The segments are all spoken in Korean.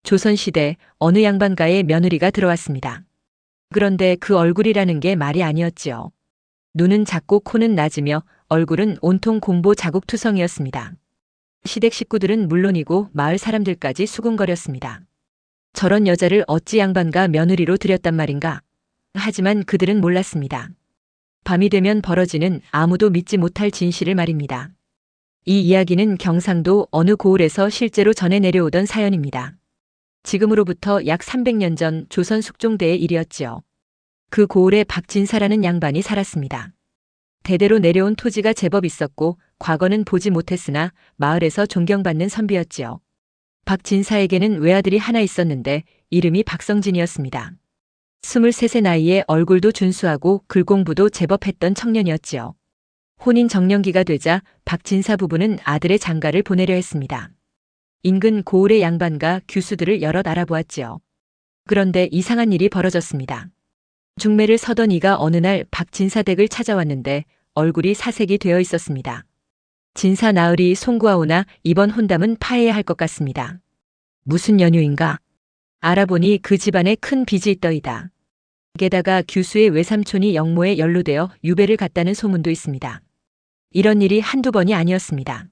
조선시대 어느 양반가의 며느리가 들어왔습니다. 그런데 그 얼굴이라는 게 말이 아니었지요. 눈은 작고 코는 낮으며 얼굴은 온통 공보 자국투성이었습니다. 시댁 식구들은 물론이고 마을 사람들까지 수군거렸습니다. 저런 여자를 어찌 양반가 며느리로 들였단 말인가. 하지만 그들은 몰랐습니다. 밤이 되면 벌어지는 아무도 믿지 못할 진실을 말입니다. 이 이야기는 경상도 어느 고을에서 실제로 전해 내려오던 사연입니다. 지금으로부터 약 300년 전 조선 숙종대의 일이었지요. 그 고을에 박진사라는 양반이 살았습니다. 대대로 내려온 토지가 제법 있었고 과거는 보지 못했으나 마을에서 존경받는 선비였지요. 박진사에게는 외아들이 하나 있었는데 이름이 박성진이었습니다. 23세 나이에 얼굴도 준수하고 글공부도 제법 했던 청년이었지요. 혼인 정년기가 되자 박진사 부부는 아들의 장가를 보내려 했습니다. 인근 고을의 양반과 규수들을 여럿 알아보았지요. 그런데 이상한 일이 벌어졌습니다. 중매를 서던 이가 어느 날 박진사 댁을 찾아왔는데 얼굴이 사색이 되어 있었습니다. 진사 나으리 송구하오나 이번 혼담은 파해야 할 것 같습니다. 무슨 연유인가? 알아보니 그 집안에 큰 빚이 있더이다. 게다가 규수의 외삼촌이 영모에 연루되어 유배를 갔다는 소문도 있습니다. 이런 일이 한두 번이 아니었습니다.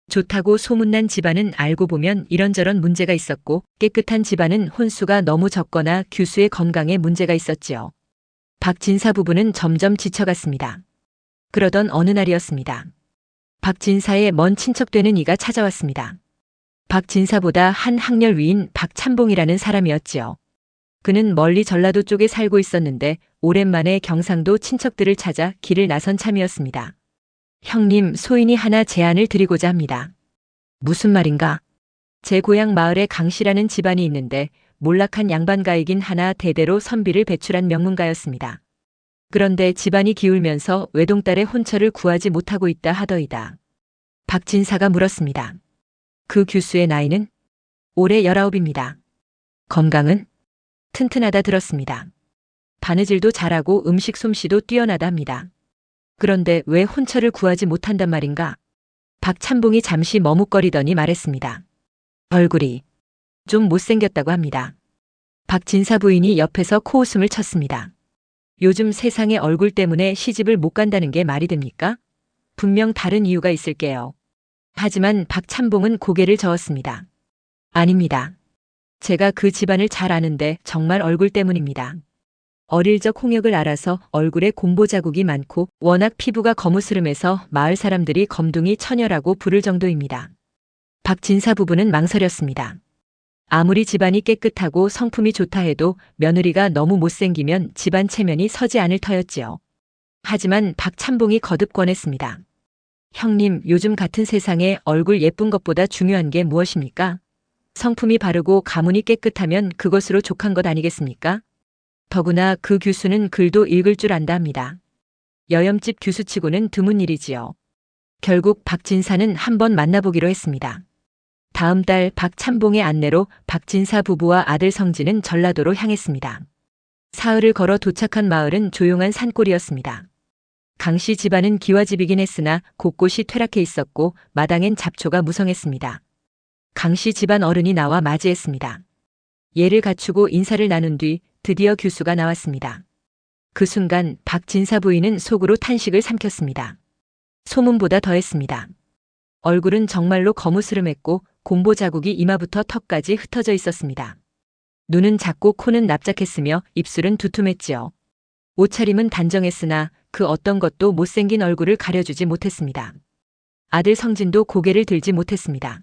좋다고 소문난 집안은 알고 보면 이런저런 문제가 있었고 깨끗한 집안은 혼수가 너무 적거나 규수의 건강에 문제가 있었지요. 박진사 부부는 점점 지쳐갔습니다. 그러던 어느 날이었습니다. 박진사의 먼 친척 되는 이가 찾아왔습니다. 박진사보다 한 학년 위인 박찬봉이라는 사람이었지요. 그는 멀리 전라도 쪽에 살고 있었는데 오랜만에 경상도 친척들을 찾아 길을 나선 참이었습니다. 형님, 소인이 하나 제안을 드리고자 합니다. 무슨 말인가? 제 고향 마을에 강씨라는 집안이 있는데 몰락한 양반가이긴 하나 대대로 선비를 배출한 명문가였습니다. 그런데 집안이 기울면서 외동딸의 혼처를 구하지 못하고 있다 하더이다. 박진사가 물었습니다. 그 규수의 나이는? 올해 19입니다. 건강은? 튼튼하다 들었습니다. 바느질도 잘하고 음식 솜씨도 뛰어나다 합니다. 그런데 왜 혼처를 구하지 못한단 말인가? 박찬봉이 잠시 머뭇거리더니 말했습니다. 얼굴이 좀 못생겼다고 합니다. 박진사 부인이 옆에서 코웃음을 쳤습니다. 요즘 세상에 얼굴 때문에 시집을 못 간다는 게 말이 됩니까? 분명 다른 이유가 있을게요. 하지만 박찬봉은 고개를 저었습니다. 아닙니다. 제가 그 집안을 잘 아는데 정말 얼굴 때문입니다. 어릴 적 홍역을 알아서 얼굴에 공보 자국이 많고 워낙 피부가 거무스름해서 마을 사람들이 검둥이 처녀라고 부를 정도입니다. 박진사 부부는 망설였습니다. 아무리 집안이 깨끗하고 성품이 좋다 해도 며느리가 너무 못생기면 집안 체면이 서지 않을 터였지요. 하지만 박찬봉이 거듭 권했습니다. 형님, 요즘 같은 세상에 얼굴 예쁜 것보다 중요한 게 무엇입니까? 성품이 바르고 가문이 깨끗하면 그것으로 족한 것 아니겠습니까? 더구나 그 규수는 글도 읽을 줄 안다 합니다. 여염집 규수치고는 드문 일이지요. 결국 박진사는 한번 만나보기로 했습니다. 다음 달 박찬봉의 안내로 박진사 부부와 아들 성진은 전라도로 향했습니다. 사흘을 걸어 도착한 마을은 조용한 산골이었습니다. 강씨 집안은 기와집이긴 했으나 곳곳이 퇴락해 있었고 마당엔 잡초가 무성했습니다. 강씨 집안 어른이 나와 맞이했습니다. 예를 갖추고 인사를 나눈 뒤 드디어 규수가 나왔습니다. 그 순간 박진사 부인은 속으로 탄식을 삼켰습니다. 소문보다 더했습니다. 얼굴은 정말로 거무스름했고 공보 자국이 이마부터 턱까지 흩어져 있었습니다. 눈은 작고 코는 납작했으며 입술은 두툼했지요. 옷차림은 단정했으나 그 어떤 것도 못생긴 얼굴을 가려주지 못했습니다. 아들 성진도 고개를 들지 못했습니다.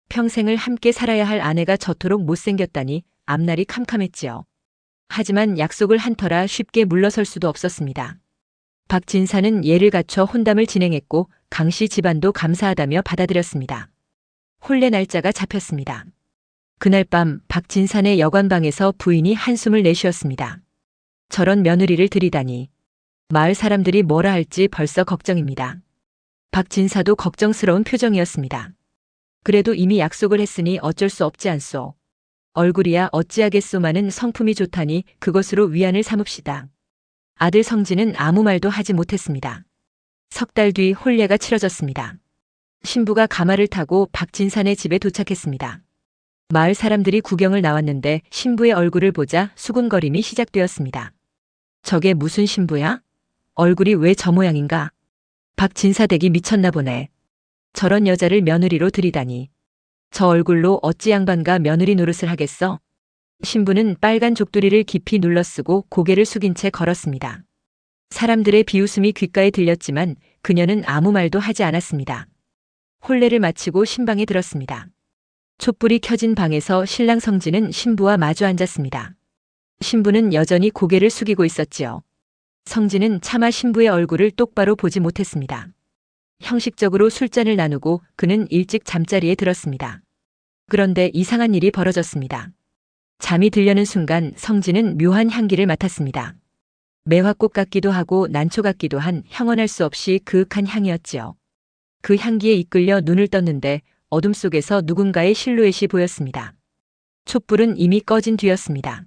평생을 함께 살아야 할 아내가 저토록 못생겼다니 앞날이 캄캄했지요. 하지만 약속을 한 터라 쉽게 물러설 수도 없었습니다. 박진사는 예를 갖춰 혼담을 진행했고 강씨 집안도 감사하다며 받아들였습니다. 혼례 날짜가 잡혔습니다. 그날 밤 박진사네 여관방에서 부인이 한숨을 내쉬었습니다. 저런 며느리를 들이다니. 마을 사람들이 뭐라 할지 벌써 걱정입니다. 박진사도 걱정스러운 표정이었습니다. 그래도 이미 약속을 했으니 어쩔 수 없지 않소. 얼굴이야 어찌하겠소마는 성품이 좋다니 그것으로 위안을 삼읍시다. 아들 성진은 아무 말도 하지 못했습니다. 석 달 뒤 혼례가 치러졌습니다. 신부가 가마를 타고 박진사네 집에 도착했습니다. 마을 사람들이 구경을 나왔는데 신부의 얼굴을 보자 수군거림이 시작되었습니다. 저게 무슨 신부야? 얼굴이 왜 저 모양인가? 박진사댁이 미쳤나 보네. 저런 여자를 며느리로 들이다니. 저 얼굴로 어찌 양반과 며느리 노릇을 하겠어? 신부는 빨간 족두리를 깊이 눌러쓰고 고개를 숙인 채 걸었습니다. 사람들의 비웃음이 귓가에 들렸지만 그녀는 아무 말도 하지 않았습니다. 혼례를 마치고 신방에 들었습니다. 촛불이 켜진 방에서 신랑 성진은 신부와 마주 앉았습니다. 신부는 여전히 고개를 숙이고 있었지요. 성진은 차마 신부의 얼굴을 똑바로 보지 못했습니다. 형식적으로 술잔을 나누고 그는 일찍 잠자리에 들었습니다. 그런데 이상한 일이 벌어졌습니다. 잠이 들려는 순간 성진은 묘한 향기를 맡았습니다. 매화꽃 같기도 하고 난초 같기도 한 형언할 수 없이 그윽한 향이었지요. 그 향기에 이끌려 눈을 떴는데 어둠 속에서 누군가의 실루엣이 보였습니다. 촛불은 이미 꺼진 뒤였습니다.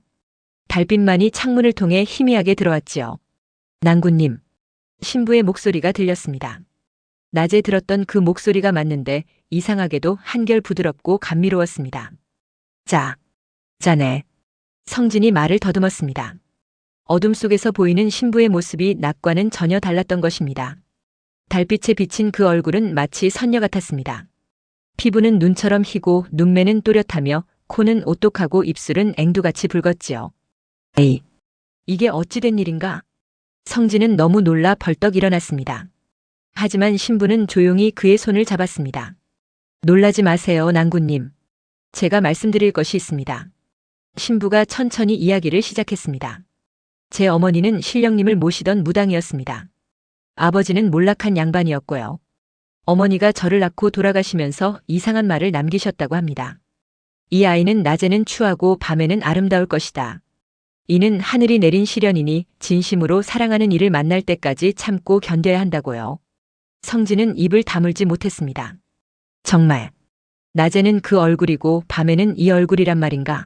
달빛만이 창문을 통해 희미하게 들어왔지요. 낭군님. 신부의 목소리가 들렸습니다. 낮에 들었던 그 목소리가 맞는데 이상하게도 한결 부드럽고 감미로웠습니다. 자네. 성진이 말을 더듬었습니다. 어둠 속에서 보이는 신부의 모습이 낮과는 전혀 달랐던 것입니다. 달빛에 비친 그 얼굴은 마치 선녀 같았습니다. 피부는 눈처럼 희고 눈매는 또렷하며 코는 오똑하고 입술은 앵두같이 붉었지요. 에이, 이게 어찌 된 일인가? 성진은 너무 놀라 벌떡 일어났습니다. 하지만 신부는 조용히 그의 손을 잡았습니다. 놀라지 마세요, 낭군님. 제가 말씀드릴 것이 있습니다. 신부가 천천히 이야기를 시작했습니다. 제 어머니는 신령님을 모시던 무당이었습니다. 아버지는 몰락한 양반이었고요. 어머니가 저를 낳고 돌아가시면서 이상한 말을 남기셨다고 합니다. 이 아이는 낮에는 추하고 밤에는 아름다울 것이다. 이는 하늘이 내린 시련이니 진심으로 사랑하는 이를 만날 때까지 참고 견뎌야 한다고요. 성진은 입을 다물지 못했습니다. 정말. 낮에는 그 얼굴이고 밤에는 이 얼굴이란 말인가?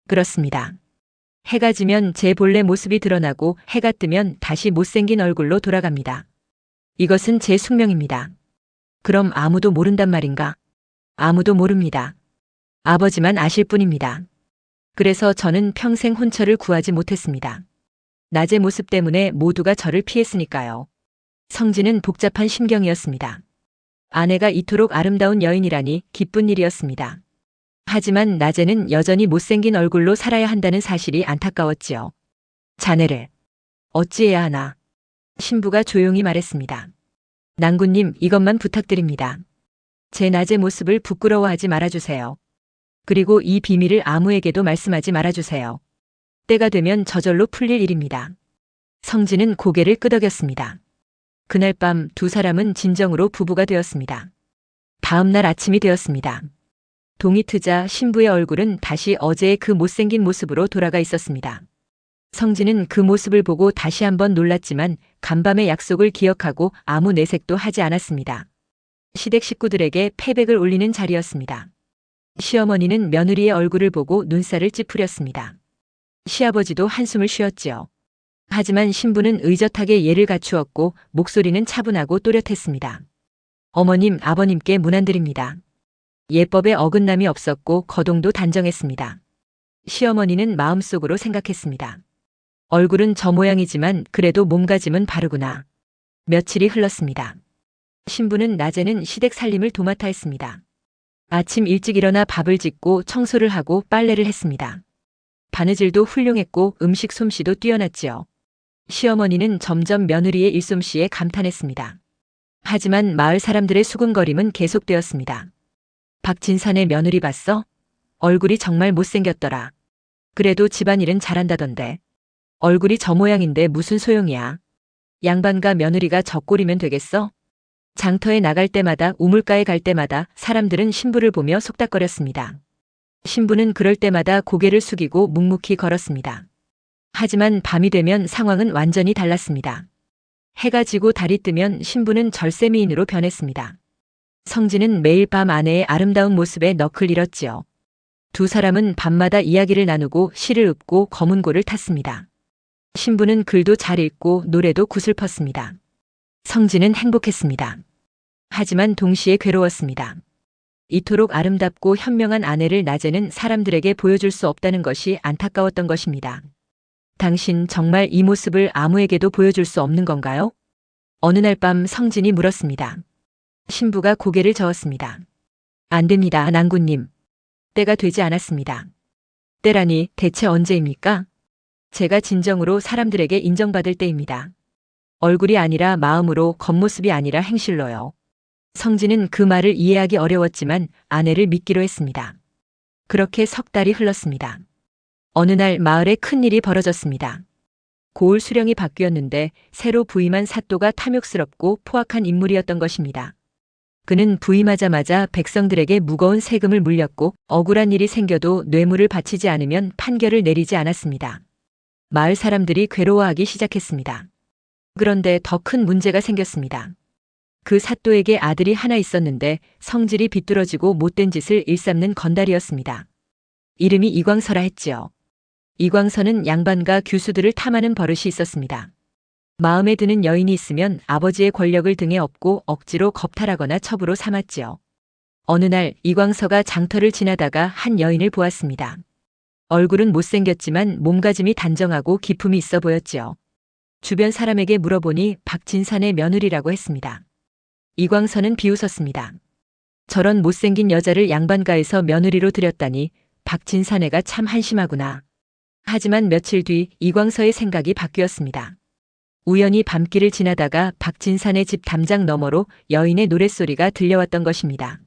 그렇습니다. 해가 지면 제 본래 모습이 드러나고 해가 뜨면 다시 못생긴 얼굴로 돌아갑니다. 이것은 제 숙명입니다. 그럼 아무도 모른단 말인가? 아무도 모릅니다. 아버지만 아실 뿐입니다. 그래서 저는 평생 혼처를 구하지 못했습니다. 낮의 모습 때문에 모두가 저를 피했으니까요. 성진은 복잡한 심경이었습니다. 아내가 이토록 아름다운 여인이라니 기쁜 일이었습니다. 하지만 낮에는 여전히 못생긴 얼굴로 살아야 한다는 사실이 안타까웠지요. 자네를 어찌해야 하나? 신부가 조용히 말했습니다. 낭군님, 이것만 부탁드립니다. 제 낮의 모습을 부끄러워하지 말아주세요. 그리고 이 비밀을 아무에게도 말씀하지 말아주세요. 때가 되면 저절로 풀릴 일입니다. 성진은 고개를 끄덕였습니다. 그날 밤 두 사람은 진정으로 부부가 되었습니다. 다음 날 아침이 되었습니다. 동이 트자 신부의 얼굴은 다시 어제의 그 못생긴 모습으로 돌아가 있었습니다. 성진은 그 모습을 보고 다시 한번 놀랐지만 간밤의 약속을 기억하고 아무 내색도 하지 않았습니다. 시댁 식구들에게 패백을 올리는 자리였습니다. 시어머니는 며느리의 얼굴을 보고 눈살을 찌푸렸습니다. 시아버지도 한숨을 쉬었지요. 하지만 신부는 의젓하게 예를 갖추었고 목소리는 차분하고 또렷했습니다. 어머님, 아버님께 문안드립니다. 예법에 어긋남이 없었고 거동도 단정했습니다. 시어머니는 마음속으로 생각했습니다. 얼굴은 저 모양이지만 그래도 몸가짐은 바르구나. 며칠이 흘렀습니다. 신부는 낮에는 시댁 살림을 도맡아 했습니다. 아침 일찍 일어나 밥을 짓고 청소를 하고 빨래를 했습니다. 바느질도 훌륭했고 음식 솜씨도 뛰어났지요. 시어머니는 점점 며느리의 일솜씨에 감탄했습니다. 하지만 마을 사람들의 수군거림은 계속되었습니다. 박진산의 며느리 봤어? 얼굴이 정말 못생겼더라. 그래도 집안일은 잘한다던데. 얼굴이 저 모양인데 무슨 소용이야. 양반과 며느리가 저 꼴이면 되겠어? 장터에 나갈 때마다 우물가에 갈 때마다 사람들은 신부를 보며 속닥거렸습니다. 신부는 그럴 때마다 고개를 숙이고 묵묵히 걸었습니다. 하지만 밤이 되면 상황은 완전히 달랐습니다. 해가 지고 달이 뜨면 신부는 절세미인으로 변했습니다. 성진은 매일 밤 아내의 아름다운 모습에 넋을 잃었지요. 두 사람은 밤마다 이야기를 나누고 시를 읊고 검은고를 탔습니다. 신부는 글도 잘 읽고 노래도 구슬펐습니다. 성진은 행복했습니다. 하지만 동시에 괴로웠습니다. 이토록 아름답고 현명한 아내를 낮에는 사람들에게 보여줄 수 없다는 것이 안타까웠던 것입니다. 당신 정말 이 모습을 아무에게도 보여줄 수 없는 건가요? 어느 날 밤 성진이 물었습니다. 신부가 고개를 저었습니다. 안 됩니다, 낭군님. 때가 되지 않았습니다. 때라니 대체 언제입니까? 제가 진정으로 사람들에게 인정받을 때입니다. 얼굴이 아니라 마음으로, 겉모습이 아니라 행실로요. 성진은 그 말을 이해하기 어려웠지만 아내를 믿기로 했습니다. 그렇게 석 달이 흘렀습니다. 어느 날 마을에 큰일이 벌어졌습니다. 고을 수령이 바뀌었는데 새로 부임한 사또가 탐욕스럽고 포악한 인물이었던 것입니다. 그는 부임하자마자 백성들에게 무거운 세금을 물렸고 억울한 일이 생겨도 뇌물을 바치지 않으면 판결을 내리지 않았습니다. 마을 사람들이 괴로워하기 시작했습니다. 그런데 더 큰 문제가 생겼습니다. 그 사또에게 아들이 하나 있었는데 성질이 비뚤어지고 못된 짓을 일삼는 건달이었습니다. 이름이 이광서라 했지요. 이광서는 양반과 규수들을 탐하는 버릇이 있었습니다. 마음에 드는 여인이 있으면 아버지의 권력을 등에 업고 억지로 겁탈하거나 첩으로 삼았지요. 어느 날 이광서가 장터를 지나다가 한 여인을 보았습니다. 얼굴은 못생겼지만 몸가짐이 단정하고 기품이 있어 보였지요. 주변 사람에게 물어보니 박진산의 며느리라고 했습니다. 이광서는 비웃었습니다. 저런 못생긴 여자를 양반가에서 며느리로 들였다니 박진사네가 참 한심하구나. 하지만 며칠 뒤 이광서의 생각이 바뀌었습니다. 우연히 밤길을 지나다가 박진산의 집 담장 너머로 여인의 노랫소리가 들려왔던 것입니다.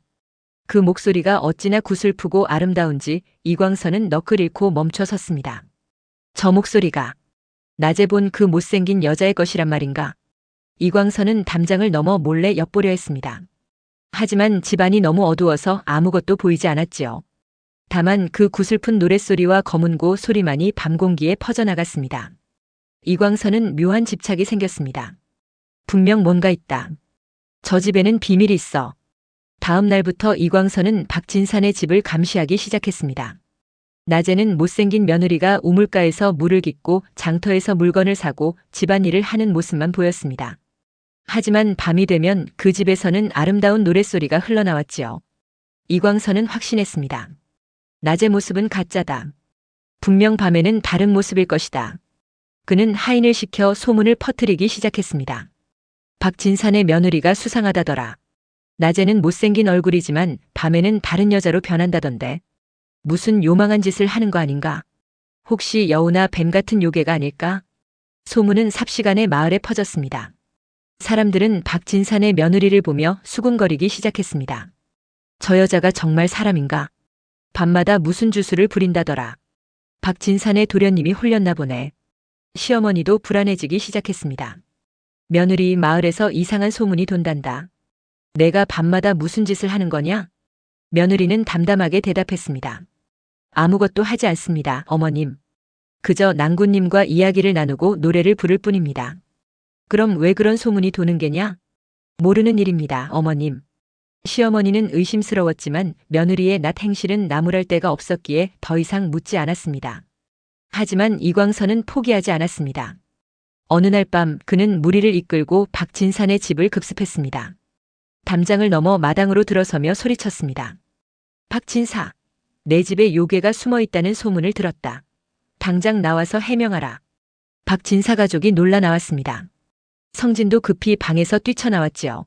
그 목소리가 어찌나 구슬프고 아름다운지 이광서는 넋을 잃고 멈춰 섰습니다. 저 목소리가 낮에 본 그 못생긴 여자의 것이란 말인가? 이광서는 담장을 넘어 몰래 엿보려 했습니다. 하지만 집안이 너무 어두워서 아무것도 보이지 않았지요. 다만 그 구슬픈 노랫소리와 검은고 소리만이 밤 공기에 퍼져나갔습니다. 이광서는 묘한 집착이 생겼습니다. 분명 뭔가 있다. 저 집에는 비밀이 있어. 다음 날부터 이광서는 박진산의 집을 감시하기 시작했습니다. 낮에는 못생긴 며느리가 우물가에서 물을 깃고 장터에서 물건을 사고 집안일을 하는 모습만 보였습니다. 하지만 밤이 되면 그 집에서는 아름다운 노랫소리가 흘러나왔지요. 이광서는 확신했습니다. 낮의 모습은 가짜다. 분명 밤에는 다른 모습일 것이다. 그는 하인을 시켜 소문을 퍼뜨리기 시작했습니다. 박진산의 며느리가 수상하다더라. 낮에는 못생긴 얼굴이지만 밤에는 다른 여자로 변한다던데. 무슨 요망한 짓을 하는 거 아닌가? 혹시 여우나 뱀 같은 요괴가 아닐까? 소문은 삽시간에 마을에 퍼졌습니다. 사람들은 박진산의 며느리를 보며 수군거리기 시작했습니다. 저 여자가 정말 사람인가? 밤마다 무슨 주술을 부린다더라. 박진산의 도련님이 홀렸나 보네. 시어머니도 불안해지기 시작했습니다. 며느리 마을에서 이상한 소문이 돈단다. 내가 밤마다 무슨 짓을 하는 거냐? 며느리는 담담하게 대답했습니다. 아무것도 하지 않습니다, 어머님. 그저 낭군님과 이야기를 나누고 노래를 부를 뿐입니다. 그럼 왜 그런 소문이 도는 게냐? 모르는 일입니다, 어머님. 시어머니는 의심스러웠지만 며느리의 낮 행실은 나무랄 데가 없었기에 더 이상 묻지 않았습니다. 하지만 이광서는 포기하지 않았습니다. 어느 날 밤 그는 무리를 이끌고 박진산의 집을 급습했습니다. 담장을 넘어 마당으로 들어서며 소리쳤습니다. 박진사, 내 집에 요괴가 숨어 있다는 소문을 들었다. 당장 나와서 해명하라. 박진사 가족이 놀라 나왔습니다. 성진도 급히 방에서 뛰쳐나왔지요.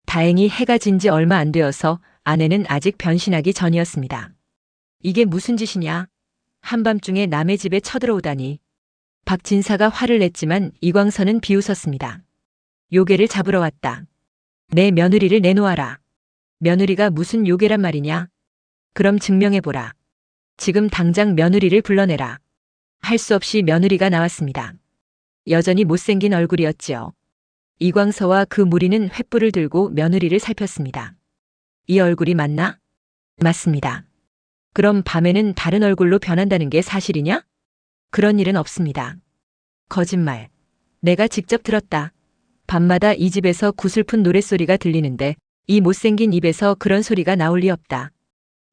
다행히 해가 진 지 얼마 안 되어서 아내는 아직 변신하기 전이었습니다. 이게 무슨 짓이냐? 한밤중에 남의 집에 쳐들어오다니. 박진사가 화를 냈지만 이광서는 비웃었습니다. 요괴를 잡으러 왔다. 내 며느리를 내놓아라. 며느리가 무슨 요괴란 말이냐? 그럼 증명해보라. 지금 당장 며느리를 불러내라. 할 수 없이 며느리가 나왔습니다. 여전히 못생긴 얼굴이었지요. 이광서와 그 무리는 횃불을 들고 며느리를 살폈습니다. 이 얼굴이 맞나? 맞습니다. 그럼 밤에는 다른 얼굴로 변한다는 게 사실이냐? 그런 일은 없습니다. 거짓말. 내가 직접 들었다. 밤마다 이 집에서 구슬픈 노랫소리가 들리는데 이 못생긴 입에서 그런 소리가 나올 리 없다.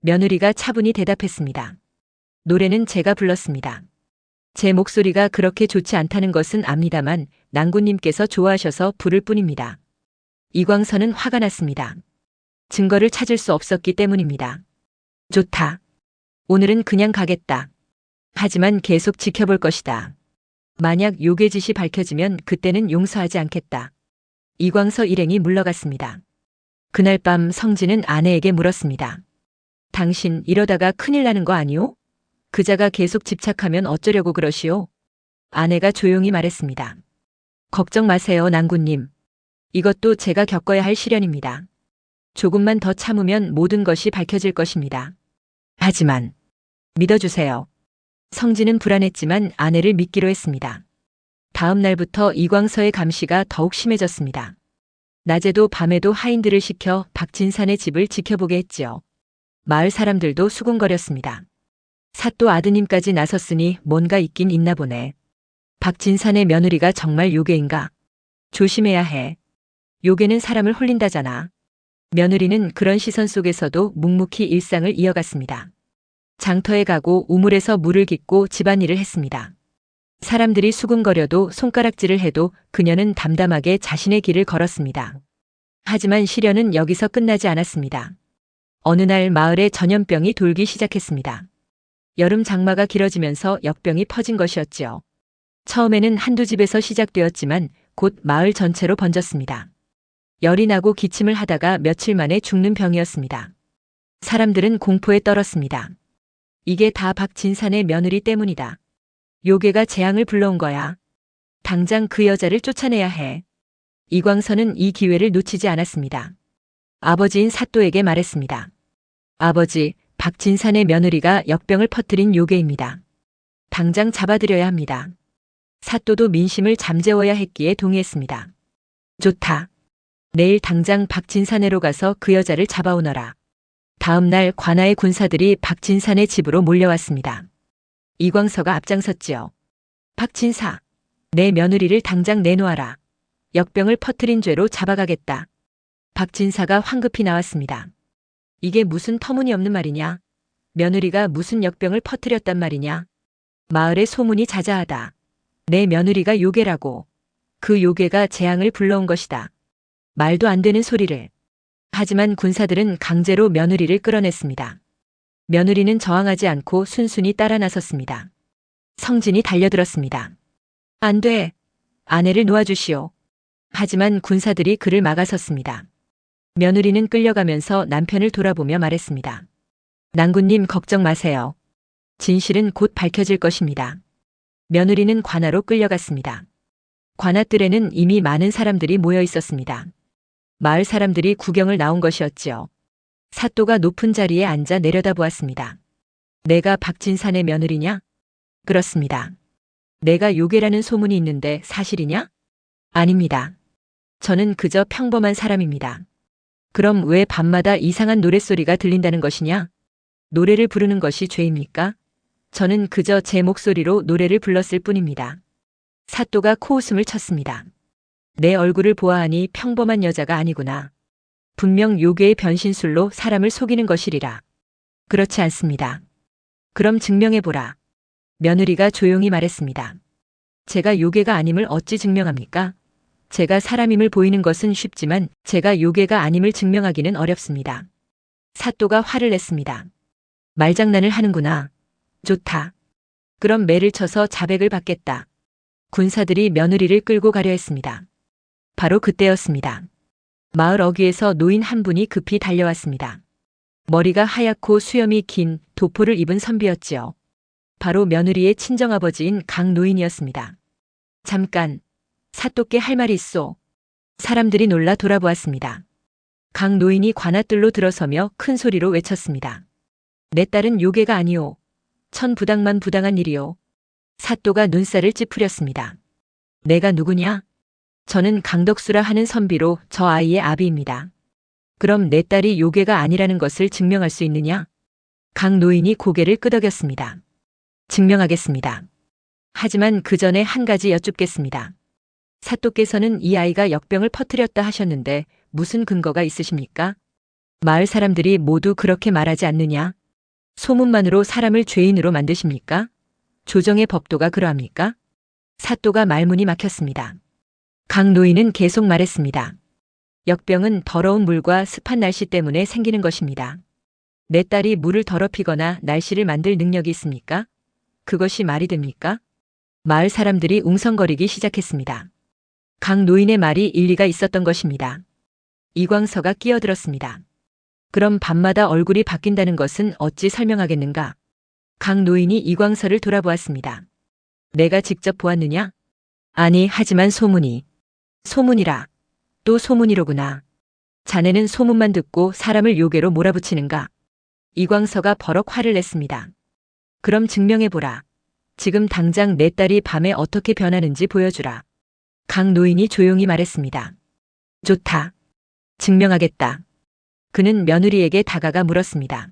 며느리가 차분히 대답했습니다. 노래는 제가 불렀습니다. 제 목소리가 그렇게 좋지 않다는 것은 압니다만 낭군님께서 좋아하셔서 부를 뿐입니다. 이광서는 화가 났습니다. 증거를 찾을 수 없었기 때문입니다. 좋다. 오늘은 그냥 가겠다. 하지만 계속 지켜볼 것이다. 만약 요괴 짓이 밝혀지면 그때는 용서하지 않겠다. 이광서 일행이 물러갔습니다. 그날 밤 성진은 아내에게 물었습니다. 당신 이러다가 큰일 나는 거 아니오? 그자가 계속 집착하면 어쩌려고 그러시오? 아내가 조용히 말했습니다. 걱정 마세요, 낭군님. 이것도 제가 겪어야 할 시련입니다. 조금만 더 참으면 모든 것이 밝혀질 것입니다. 하지만 믿어주세요. 성진은 불안했지만 아내를 믿기로 했습니다. 다음 날부터 이광서의 감시가 더욱 심해졌습니다. 낮에도 밤에도 하인들을 시켜 박진산의 집을 지켜보게 했지요. 마을 사람들도 수군거렸습니다. 사또 아드님까지 나섰으니 뭔가 있긴 있나 보네. 박진산의 며느리가 정말 요괴인가? 조심해야 해. 요괴는 사람을 홀린다잖아. 며느리는 그런 시선 속에서도 묵묵히 일상을 이어갔습니다. 장터에 가고 우물에서 물을 깃고 집안일을 했습니다. 사람들이 수군거려도 손가락질을 해도 그녀는 담담하게 자신의 길을 걸었습니다. 하지만 시련은 여기서 끝나지 않았습니다. 어느 날 마을에 전염병이 돌기 시작했습니다. 여름 장마가 길어지면서 역병이 퍼진 것이었지요. 처음에는 한두 집에서 시작되었지만 곧 마을 전체로 번졌습니다. 열이 나고 기침을 하다가 며칠 만에 죽는 병이었습니다. 사람들은 공포에 떨었습니다. 이게 다 박진산의 며느리 때문이다. 요괴가 재앙을 불러온 거야. 당장 그 여자를 쫓아내야 해. 이광서는 이 기회를 놓치지 않았습니다. 아버지인 사또에게 말했습니다. 아버지, 박진산의 며느리가 역병을 퍼뜨린 요괴입니다. 당장 잡아들여야 합니다. 사또도 민심을 잠재워야 했기에 동의했습니다. 좋다. 내일 당장 박진산에로 가서 그 여자를 잡아오너라. 다음 날 관아의 군사들이 박진산의 집으로 몰려왔습니다. 이광서가 앞장섰지요. 박진사, 내 며느리를 당장 내놓아라. 역병을 퍼뜨린 죄로 잡아가겠다. 박진사가 황급히 나왔습니다. 이게 무슨 터무니없는 말이냐? 며느리가 무슨 역병을 퍼뜨렸단 말이냐? 마을의 소문이 자자하다. 내 며느리가 요괴라고. 그 요괴가 재앙을 불러온 것이다. 말도 안 되는 소리를. 하지만 군사들은 강제로 며느리를 끌어냈습니다. 며느리는 저항하지 않고 순순히 따라 나섰습니다. 성진이 달려들었습니다. 안 돼. 아내를 놓아주시오. 하지만 군사들이 그를 막아섰습니다. 며느리는 끌려가면서 남편을 돌아보며 말했습니다. 낭군님 걱정 마세요. 진실은 곧 밝혀질 것입니다. 며느리는 관아로 끌려갔습니다. 관아뜰에는 이미 많은 사람들이 모여 있었습니다. 마을 사람들이 구경을 나온 것이었지요. 사또가 높은 자리에 앉아 내려다보았습니다. 내가 박진산의 며느리냐? 그렇습니다. 내가 요괴라는 소문이 있는데 사실이냐? 아닙니다. 저는 그저 평범한 사람입니다. 그럼 왜 밤마다 이상한 노랫소리가 들린다는 것이냐? 노래를 부르는 것이 죄입니까? 저는 그저 제 목소리로 노래를 불렀을 뿐입니다. 사또가 코웃음을 쳤습니다. 내 얼굴을 보아하니 평범한 여자가 아니구나. 분명 요괴의 변신술로 사람을 속이는 것이리라. 그렇지 않습니다. 그럼 증명해보라. 며느리가 조용히 말했습니다. 제가 요괴가 아님을 어찌 증명합니까? 제가 사람임을 보이는 것은 쉽지만 제가 요괴가 아님을 증명하기는 어렵습니다. 사또가 화를 냈습니다. 말장난을 하는구나. 좋다. 그럼 매를 쳐서 자백을 받겠다. 군사들이 며느리를 끌고 가려 했습니다. 바로 그때였습니다. 마을 어귀에서 노인 한 분이 급히 달려왔습니다. 머리가 하얗고 수염이 긴 도포를 입은 선비였지요. 바로 며느리의 친정아버지인 강 노인이었습니다. 잠깐, 사또께 할 말이 있소. 사람들이 놀라 돌아보았습니다. 강 노인이 관아뜰로 들어서며 큰 소리로 외쳤습니다. 내 딸은 요괴가 아니오. 천부당만 부당한 일이오. 사또가 눈살을 찌푸렸습니다. 내가 누구냐? 저는 강덕수라 하는 선비로 저 아이의 아비입니다. 그럼 내 딸이 요괴가 아니라는 것을 증명할 수 있느냐? 강 노인이 고개를 끄덕였습니다. 증명하겠습니다. 하지만 그 전에 한 가지 여쭙겠습니다. 사또께서는 이 아이가 역병을 퍼뜨렸다 하셨는데 무슨 근거가 있으십니까? 마을 사람들이 모두 그렇게 말하지 않느냐? 소문만으로 사람을 죄인으로 만드십니까? 조정의 법도가 그러합니까? 사또가 말문이 막혔습니다. 강 노인은 계속 말했습니다. 역병은 더러운 물과 습한 날씨 때문에 생기는 것입니다. 내 딸이 물을 더럽히거나 날씨를 만들 능력이 있습니까? 그것이 말이 됩니까? 마을 사람들이 웅성거리기 시작했습니다. 강 노인의 말이 일리가 있었던 것입니다. 이광서가 끼어들었습니다. 그럼 밤마다 얼굴이 바뀐다는 것은 어찌 설명하겠는가? 강 노인이 이광서를 돌아보았습니다. 내가 직접 보았느냐? 아니, 하지만 소문이. 소문이라. 또 소문이로구나. 자네는 소문만 듣고 사람을 요괴로 몰아붙이는가? 이광서가 버럭 화를 냈습니다. 그럼 증명해보라. 지금 당장 내 딸이 밤에 어떻게 변하는지 보여주라. 강 노인이 조용히 말했습니다. 좋다. 증명하겠다. 그는 며느리에게 다가가 물었습니다.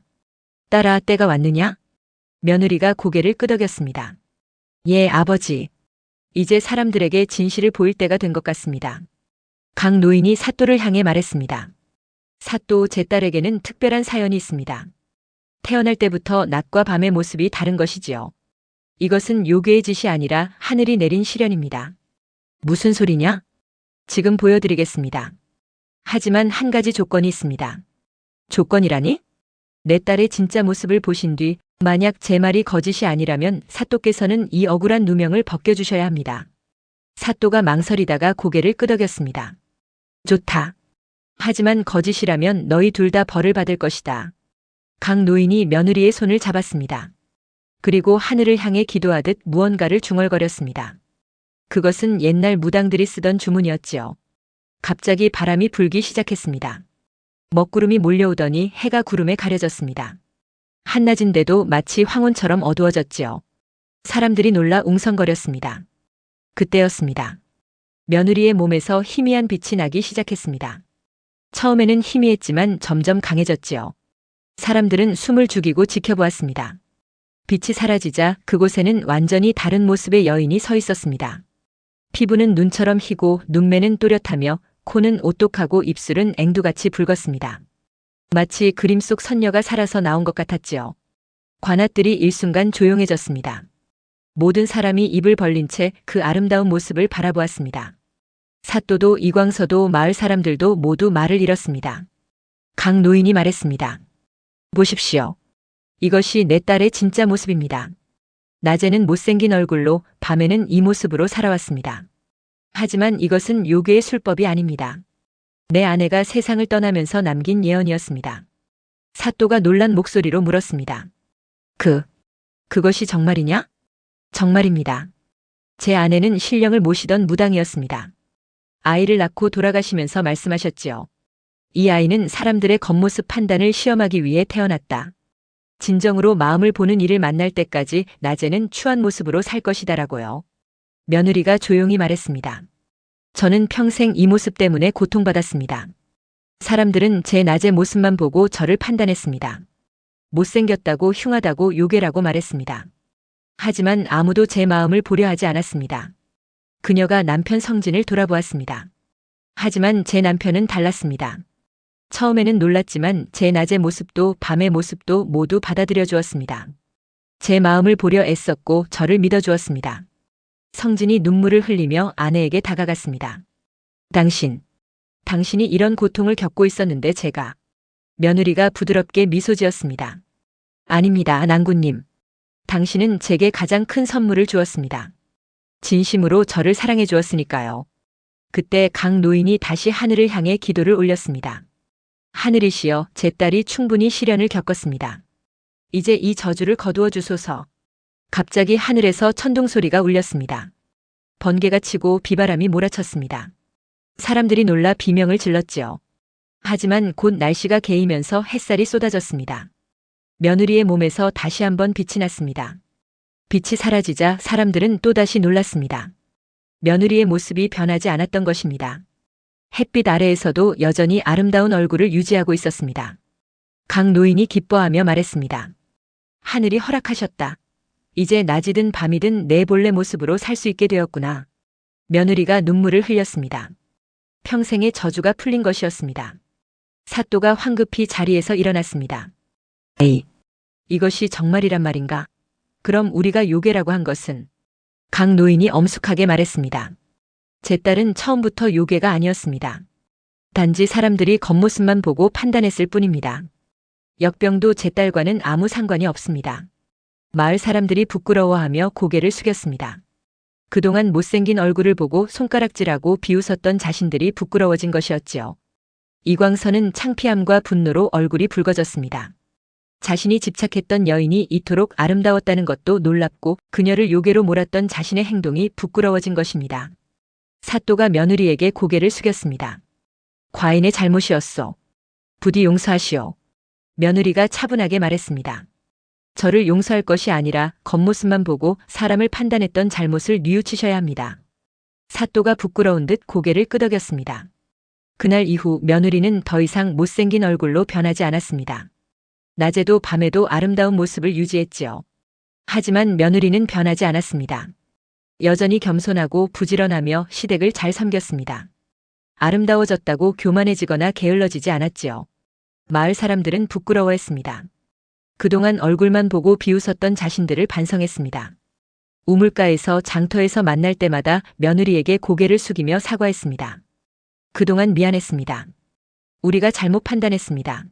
딸아, 때가 왔느냐? 며느리가 고개를 끄덕였습니다. 예, 아버지. 이제 사람들에게 진실을 보일 때가 된 것 같습니다. 강 노인이 사또를 향해 말했습니다. 사또, 제 딸에게는 특별한 사연이 있습니다. 태어날 때부터 낮과 밤의 모습이 다른 것이지요. 이것은 요괴의 짓이 아니라 하늘이 내린 시련입니다. 무슨 소리냐? 지금 보여드리겠습니다. 하지만 한 가지 조건이 있습니다. 조건이라니? 내 딸의 진짜 모습을 보신 뒤 만약 제 말이 거짓이 아니라면 사또께서는 이 억울한 누명을 벗겨주셔야 합니다. 사또가 망설이다가 고개를 끄덕였습니다. 좋다. 하지만 거짓이라면 너희 둘 다 벌을 받을 것이다. 강 노인이 며느리의 손을 잡았습니다. 그리고 하늘을 향해 기도하듯 무언가를 중얼거렸습니다. 그것은 옛날 무당들이 쓰던 주문이었지요. 갑자기 바람이 불기 시작했습니다. 먹구름이 몰려오더니 해가 구름에 가려졌습니다. 한낮인데도 마치 황혼처럼 어두워졌지요. 사람들이 놀라 웅성거렸습니다. 그때였습니다. 며느리의 몸에서 희미한 빛이 나기 시작했습니다. 처음에는 희미했지만 점점 강해졌지요. 사람들은 숨을 죽이고 지켜보았습니다. 빛이 사라지자 그곳에는 완전히 다른 모습의 여인이 서 있었습니다. 피부는 눈처럼 희고 눈매는 또렷하며 코는 오똑하고 입술은 앵두같이 붉었습니다. 마치 그림 속 선녀가 살아서 나온 것 같았지요. 관아들이 일순간 조용해졌습니다. 모든 사람이 입을 벌린 채 그 아름다운 모습을 바라보았습니다. 사또도 이광서도 마을 사람들도 모두 말을 잃었습니다. 강 노인이 말했습니다. 보십시오. 이것이 내 딸의 진짜 모습입니다. 낮에는 못생긴 얼굴로 밤에는 이 모습으로 살아왔습니다. 하지만 이것은 요괴의 술법이 아닙니다. 내 아내가 세상을 떠나면서 남긴 예언이었습니다. 사또가 놀란 목소리로 물었습니다. 그것이 정말이냐? 정말입니다. 제 아내는 신령을 모시던 무당이었습니다. 아이를 낳고 돌아가시면서 말씀하셨지요. 이 아이는 사람들의 겉모습 판단을 시험하기 위해 태어났다. 진정으로 마음을 보는 이를 만날 때까지 낮에는 추한 모습으로 살 것이다라고요. 며느리가 조용히 말했습니다. 저는 평생 이 모습 때문에 고통받았습니다. 사람들은 제 낮의 모습만 보고 저를 판단했습니다. 못생겼다고 흉하다고 요괴라고 말했습니다. 하지만 아무도 제 마음을 보려 하지 않았습니다. 그녀가 남편 성진을 돌아보았습니다. 하지만 제 남편은 달랐습니다. 처음에는 놀랐지만 제 낮의 모습도 밤의 모습도 모두 받아들여 주었습니다. 제 마음을 보려 애썼고 저를 믿어주었습니다. 성진이 눈물을 흘리며 아내에게 다가갔습니다. 당신이 이런 고통을 겪고 있었는데 제가. 며느리가 부드럽게 미소 지었습니다. 아닙니다, 낭군님. 당신은 제게 가장 큰 선물을 주었습니다. 진심으로 저를 사랑해 주었으니까요. 그때 강 노인이 다시 하늘을 향해 기도를 올렸습니다. 하늘이시여, 제 딸이 충분히 시련을 겪었습니다. 이제 이 저주를 거두어 주소서. 갑자기 하늘에서 천둥 소리가 울렸습니다. 번개가 치고 비바람이 몰아쳤습니다. 사람들이 놀라 비명을 질렀지요. 하지만 곧 날씨가 개이면서 햇살이 쏟아졌습니다. 며느리의 몸에서 다시 한번 빛이 났습니다. 빛이 사라지자 사람들은 또다시 놀랐습니다. 며느리의 모습이 변하지 않았던 것입니다. 햇빛 아래에서도 여전히 아름다운 얼굴을 유지하고 있었습니다. 강 노인이 기뻐하며 말했습니다. 하늘이 허락하셨다. 이제 낮이든 밤이든 내 본래 모습으로 살 수 있게 되었구나. 며느리가 눈물을 흘렸습니다. 평생의 저주가 풀린 것이었습니다. 사또가 황급히 자리에서 일어났습니다. 에이, 이것이 정말이란 말인가? 그럼 우리가 요괴라고 한 것은? 강 노인이 엄숙하게 말했습니다. 제 딸은 처음부터 요괴가 아니었습니다. 단지 사람들이 겉모습만 보고 판단했을 뿐입니다. 역병도 제 딸과는 아무 상관이 없습니다. 마을 사람들이 부끄러워하며 고개를 숙였습니다. 그동안 못생긴 얼굴을 보고 손가락질하고 비웃었던 자신들이 부끄러워진 것이었지요. 이광선은 창피함과 분노로 얼굴이 붉어졌습니다. 자신이 집착했던 여인이 이토록 아름다웠다는 것도 놀랍고 그녀를 요괴로 몰았던 자신의 행동이 부끄러워진 것입니다. 사또가 며느리에게 고개를 숙였습니다. 과인의 잘못이었소. 부디 용서하시오. 며느리가 차분하게 말했습니다. 저를 용서할 것이 아니라 겉모습만 보고 사람을 판단했던 잘못을 뉘우치셔야 합니다. 사또가 부끄러운 듯 고개를 끄덕였습니다. 그날 이후 며느리는 더 이상 못생긴 얼굴로 변하지 않았습니다. 낮에도 밤에도 아름다운 모습을 유지했지요. 하지만 며느리는 변하지 않았습니다. 여전히 겸손하고 부지런하며 시댁을 잘 섬겼습니다. 아름다워졌다고 교만해지거나 게을러지지 않았지요. 마을 사람들은 부끄러워했습니다. 그동안 얼굴만 보고 비웃었던 자신들을 반성했습니다. 우물가에서 장터에서 만날 때마다 며느리에게 고개를 숙이며 사과했습니다. 그동안 미안했습니다. 우리가 잘못 판단했습니다.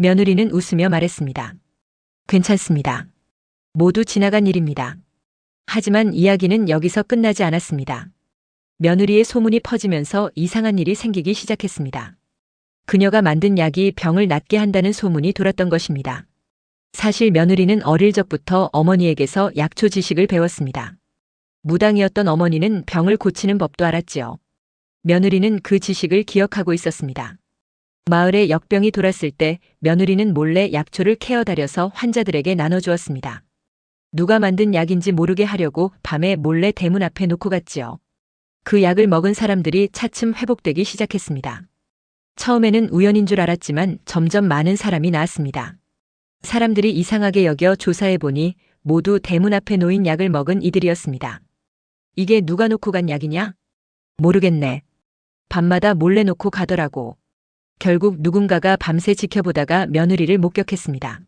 며느리는 웃으며 말했습니다. 괜찮습니다. 모두 지나간 일입니다. 하지만 이야기는 여기서 끝나지 않았습니다. 며느리의 소문이 퍼지면서 이상한 일이 생기기 시작했습니다. 그녀가 만든 약이 병을 낫게 한다는 소문이 돌았던 것입니다. 사실 며느리는 어릴 적부터 어머니에게서 약초 지식을 배웠습니다. 무당이었던 어머니는 병을 고치는 법도 알았지요. 며느리는 그 지식을 기억하고 있었습니다. 마을에 역병이 돌았을 때 며느리는 몰래 약초를 캐어다려서 환자들에게 나눠주었습니다. 누가 만든 약인지 모르게 하려고 밤에 몰래 대문 앞에 놓고 갔지요. 그 약을 먹은 사람들이 차츰 회복되기 시작했습니다. 처음에는 우연인 줄 알았지만 점점 많은 사람이 나왔습니다. 사람들이 이상하게 여겨 조사해보니 모두 대문 앞에 놓인 약을 먹은 이들이었습니다. 이게 누가 놓고 간 약이냐? 모르겠네. 밤마다 몰래 놓고 가더라고. 결국 누군가가 밤새 지켜보다가 며느리를 목격했습니다.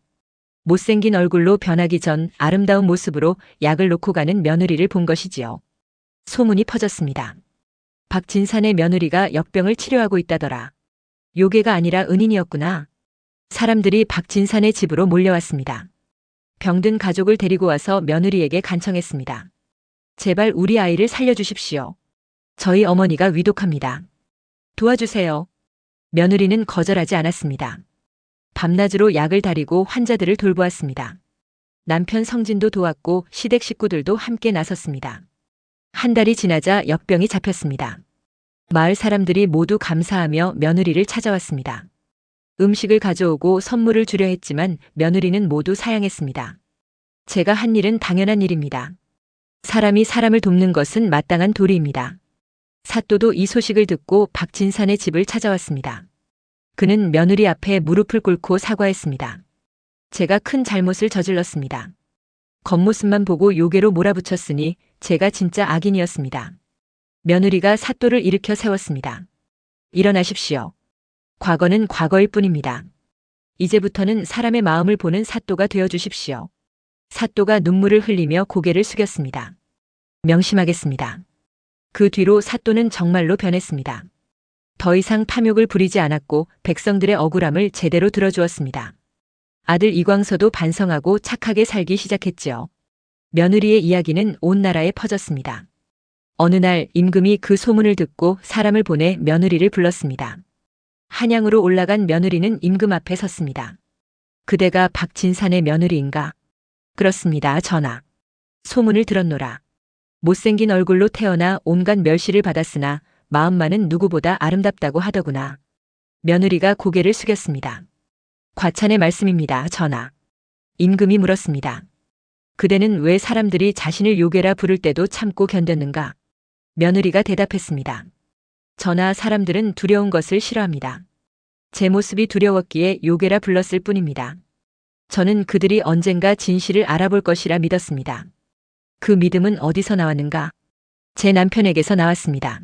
못생긴 얼굴로 변하기 전 아름다운 모습으로 약을 놓고 가는 며느리를 본 것이지요. 소문이 퍼졌습니다. 박진산의 며느리가 역병을 치료하고 있다더라. 요괴가 아니라 은인이었구나. 사람들이 박진산의 집으로 몰려왔습니다. 병든 가족을 데리고 와서 며느리에게 간청했습니다. 제발 우리 아이를 살려주십시오. 저희 어머니가 위독합니다. 도와주세요. 며느리는 거절하지 않았습니다. 밤낮으로 약을 다리고 환자들을 돌보았습니다. 남편 성진도 도왔고 시댁 식구들도 함께 나섰습니다. 한 달이 지나자 역병이 잡혔습니다. 마을 사람들이 모두 감사하며 며느리를 찾아왔습니다. 음식을 가져오고 선물을 주려 했지만 며느리는 모두 사양했습니다. 제가 한 일은 당연한 일입니다. 사람이 사람을 돕는 것은 마땅한 도리입니다. 사또도 이 소식을 듣고 박진산의 집을 찾아왔습니다. 그는 며느리 앞에 무릎을 꿇고 사과했습니다. 제가 큰 잘못을 저질렀습니다. 겉모습만 보고 요괴로 몰아붙였으니 제가 진짜 악인이었습니다. 며느리가 사또를 일으켜 세웠습니다. 일어나십시오. 과거는 과거일 뿐입니다. 이제부터는 사람의 마음을 보는 사또가 되어주십시오. 사또가 눈물을 흘리며 고개를 숙였습니다. 명심하겠습니다. 그 뒤로 사또는 정말로 변했습니다. 더 이상 탐욕을 부리지 않았고 백성들의 억울함을 제대로 들어주었습니다. 아들 이광서도 반성하고 착하게 살기 시작했지요. 며느리의 이야기는 온 나라에 퍼졌습니다. 어느 날 임금이 그 소문을 듣고 사람을 보내 며느리를 불렀습니다. 한양으로 올라간 며느리는 임금 앞에 섰습니다. 그대가 박진산의 며느리인가? 그렇습니다, 전하. 소문을 들었노라. 못생긴 얼굴로 태어나 온갖 멸시를 받았으나 마음만은 누구보다 아름답다고 하더구나. 며느리가 고개를 숙였습니다. 과찬의 말씀입니다, 전하. 임금이 물었습니다. 그대는 왜 사람들이 자신을 요괴라 부를 때도 참고 견뎠는가? 며느리가 대답했습니다. 전하, 사람들은 두려운 것을 싫어합니다. 제 모습이 두려웠기에 요괴라 불렀을 뿐입니다. 저는 그들이 언젠가 진실을 알아볼 것이라 믿었습니다. 그 믿음은 어디서 나왔는가? 제 남편에게서 나왔습니다.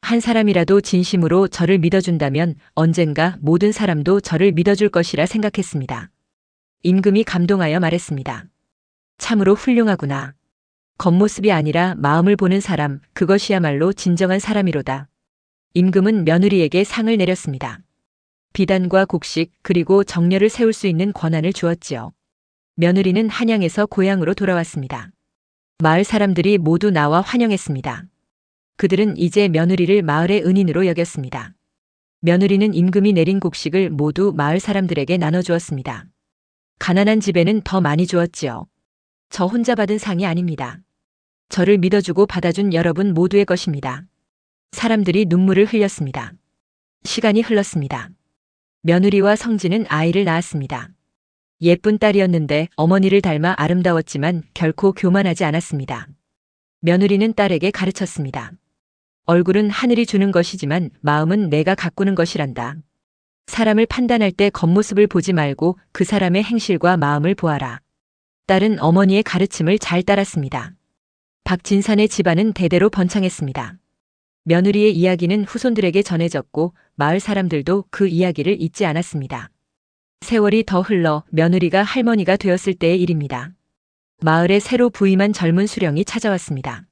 한 사람이라도 진심으로 저를 믿어준다면 언젠가 모든 사람도 저를 믿어줄 것이라 생각했습니다. 임금이 감동하여 말했습니다. 참으로 훌륭하구나. 겉모습이 아니라 마음을 보는 사람, 그것이야말로 진정한 사람이로다. 임금은 며느리에게 상을 내렸습니다. 비단과 곡식 그리고 정려를 세울 수 있는 권한을 주었지요. 며느리는 한양에서 고향으로 돌아왔습니다. 마을 사람들이 모두 나와 환영했습니다. 그들은 이제 며느리를 마을의 은인으로 여겼습니다. 며느리는 임금이 내린 곡식을 모두 마을 사람들에게 나눠주었습니다. 가난한 집에는 더 많이 주었지요. 저 혼자 받은 상이 아닙니다. 저를 믿어주고 받아준 여러분 모두의 것입니다. 사람들이 눈물을 흘렸습니다. 시간이 흘렀습니다. 며느리와 성진은 아이를 낳았습니다. 예쁜 딸이었는데 어머니를 닮아 아름다웠지만 결코 교만하지 않았습니다. 며느리는 딸에게 가르쳤습니다. 얼굴은 하늘이 주는 것이지만 마음은 내가 가꾸는 것이란다. 사람을 판단할 때 겉모습을 보지 말고 그 사람의 행실과 마음을 보아라. 딸은 어머니의 가르침을 잘 따랐습니다. 박진산의 집안은 대대로 번창했습니다. 며느리의 이야기는 후손들에게 전해졌고 마을 사람들도 그 이야기를 잊지 않았습니다. 세월이 더 흘러 며느리가 할머니가 되었을 때의 일입니다. 마을에 새로 부임한 젊은 수령이 찾아왔습니다.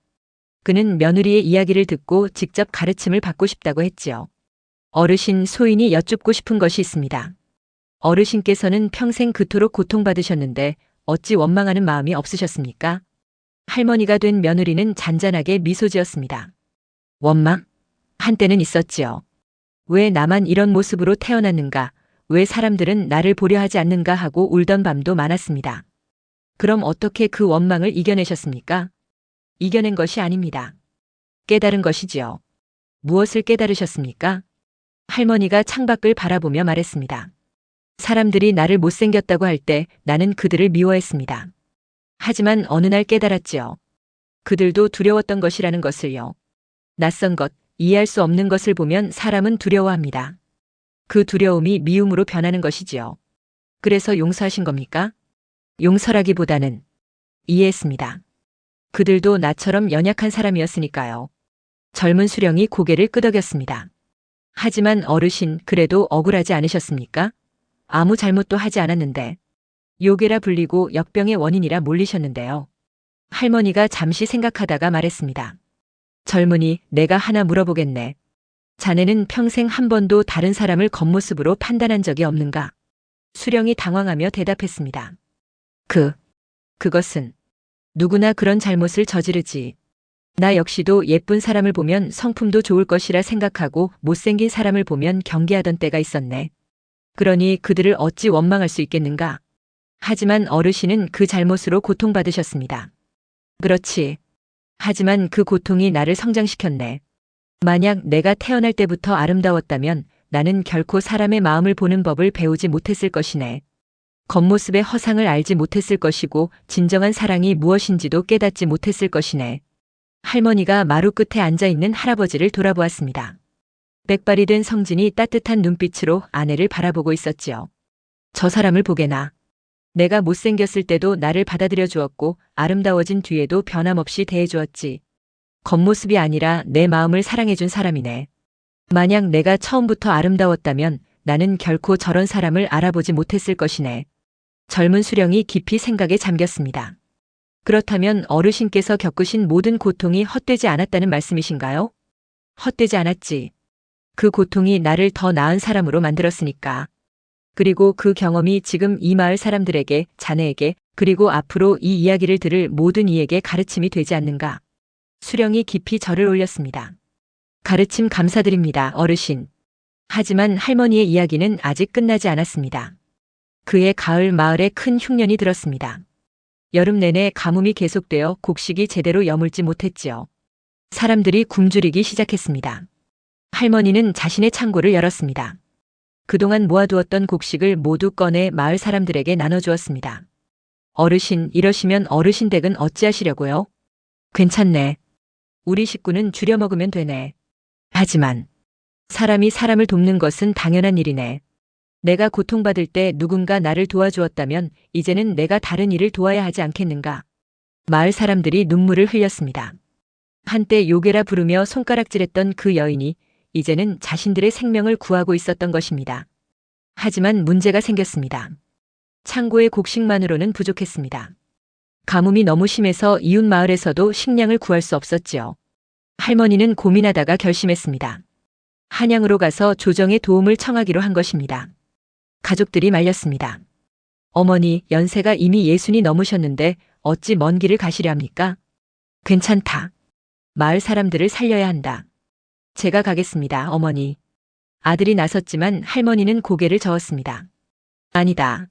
그는 며느리의 이야기를 듣고 직접 가르침을 받고 싶다고 했지요. 어르신, 소인이 여쭙고 싶은 것이 있습니다. 어르신께서는 평생 그토록 고통받으셨는데 어찌 원망하는 마음이 없으셨습니까? 할머니가 된 며느리는 잔잔하게 미소 지었습니다. 원망? 한때는 있었지요. 왜 나만 이런 모습으로 태어났는가? 왜 사람들은 나를 보려 하지 않는가 하고 울던 밤도 많았습니다. 그럼 어떻게 그 원망을 이겨내셨습니까? 이겨낸 것이 아닙니다. 깨달은 것이지요. 무엇을 깨달으셨습니까? 할머니가 창밖을 바라보며 말했습니다. 사람들이 나를 못생겼다고 할 때 나는 그들을 미워했습니다. 하지만 어느 날 깨달았지요. 그들도 두려웠던 것이라는 것을요. 낯선 것, 이해할 수 없는 것을 보면 사람은 두려워합니다. 그 두려움이 미움으로 변하는 것이지요. 그래서 용서하신 겁니까? 용서라기보다는 이해했습니다. 그들도 나처럼 연약한 사람이었으니까요. 젊은 수령이 고개를 끄덕였습니다. 하지만 어르신, 그래도 억울하지 않으셨습니까? 아무 잘못도 하지 않았는데. 요괴라 불리고 역병의 원인이라 몰리셨는데요. 할머니가 잠시 생각하다가 말했습니다. 젊은이, 내가 하나 물어보겠네. 자네는 평생 한 번도 다른 사람을 겉모습으로 판단한 적이 없는가? 수령이 당황하며 대답했습니다. 그것은 누구나 그런 잘못을 저지르지. 나 역시도 예쁜 사람을 보면 성품도 좋을 것이라 생각하고 못생긴 사람을 보면 경계하던 때가 있었네. 그러니 그들을 어찌 원망할 수 있겠는가? 하지만 어르신은 그 잘못으로 고통받으셨습니다. 그렇지. 하지만 그 고통이 나를 성장시켰네. 만약 내가 태어날 때부터 아름다웠다면 나는 결코 사람의 마음을 보는 법을 배우지 못했을 것이네. 겉모습의 허상을 알지 못했을 것이고 진정한 사랑이 무엇인지도 깨닫지 못했을 것이네. 할머니가 마루 끝에 앉아있는 할아버지를 돌아보았습니다. 백발이 된 성진이 따뜻한 눈빛으로 아내를 바라보고 있었지요. 저 사람을 보게나. 내가 못생겼을 때도 나를 받아들여 주었고 아름다워진 뒤에도 변함없이 대해주었지. 겉모습이 아니라 내 마음을 사랑해준 사람이네. 만약 내가 처음부터 아름다웠다면 나는 결코 저런 사람을 알아보지 못했을 것이네. 젊은 수령이 깊이 생각에 잠겼습니다. 그렇다면 어르신께서 겪으신 모든 고통이 헛되지 않았다는 말씀이신가요? 헛되지 않았지. 그 고통이 나를 더 나은 사람으로 만들었으니까. 그리고 그 경험이 지금 이 마을 사람들에게, 자네에게, 그리고 앞으로 이 이야기를 들을 모든 이에게 가르침이 되지 않는가? 수령이 깊이 절을 올렸습니다. 가르침 감사드립니다, 어르신. 하지만 할머니의 이야기는 아직 끝나지 않았습니다. 그해 가을 마을에 큰 흉년이 들었습니다. 여름 내내 가뭄이 계속되어 곡식이 제대로 여물지 못했지요. 사람들이 굶주리기 시작했습니다. 할머니는 자신의 창고를 열었습니다. 그동안 모아두었던 곡식을 모두 꺼내 마을 사람들에게 나눠주었습니다. 어르신, 이러시면 어르신 댁은 어찌하시려고요? 괜찮네. 우리 식구는 줄여 먹으면 되네. 하지만 사람이 사람을 돕는 것은 당연한 일이네. 내가 고통받을 때 누군가 나를 도와주었다면 이제는 내가 다른 이를 도와야 하지 않겠는가? 마을 사람들이 눈물을 흘렸습니다. 한때 요괴라 부르며 손가락질했던 그 여인이 이제는 자신들의 생명을 구하고 있었던 것입니다. 하지만 문제가 생겼습니다. 창고의 곡식만으로는 부족했습니다. 가뭄이 너무 심해서 이웃 마을에서도 식량을 구할 수 없었지요. 할머니는 고민하다가 결심했습니다. 한양으로 가서 조정의 도움을 청하기로 한 것입니다. 가족들이 말렸습니다. 어머니, 연세가 이미 60이 넘으셨는데 어찌 먼 길을 가시려 합니까? 괜찮다. 마을 사람들을 살려야 한다. 제가 가겠습니다, 어머니. 아들이 나섰지만 할머니는 고개를 저었습니다. 아니다.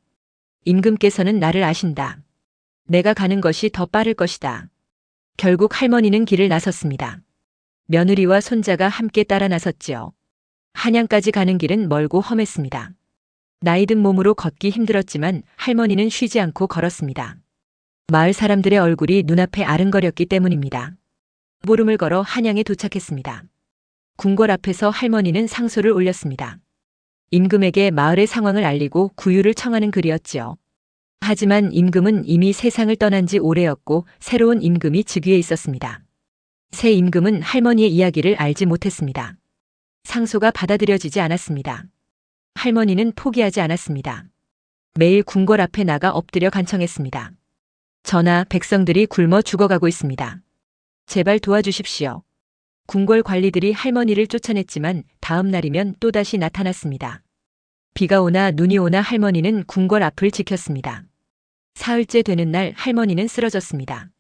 임금께서는 나를 아신다. 내가 가는 것이 더 빠를 것이다. 결국 할머니는 길을 나섰습니다. 며느리와 손자가 함께 따라 나섰지요. 한양까지 가는 길은 멀고 험했습니다. 나이든 몸으로 걷기 힘들었지만 할머니는 쉬지 않고 걸었습니다. 마을 사람들의 얼굴이 눈앞에 아른거렸기 때문입니다. 보름을 걸어 한양에 도착했습니다. 궁궐 앞에서 할머니는 상소를 올렸습니다. 임금에게 마을의 상황을 알리고 구유를 청하는 글이었지요. 하지만 임금은 이미 세상을 떠난 지 오래였고 새로운 임금이 즉위에 있었습니다. 새 임금은 할머니의 이야기를 알지 못했습니다. 상소가 받아들여지지 않았습니다. 할머니는 포기하지 않았습니다. 매일 궁궐 앞에 나가 엎드려 간청했습니다. 전하, 백성들이 굶어 죽어가고 있습니다. 제발 도와주십시오. 궁궐 관리들이 할머니를 쫓아냈지만 다음 날이면 또다시 나타났습니다. 비가 오나 눈이 오나 할머니는 궁궐 앞을 지켰습니다. 사흘째 되는 날 할머니는 쓰러졌습니다.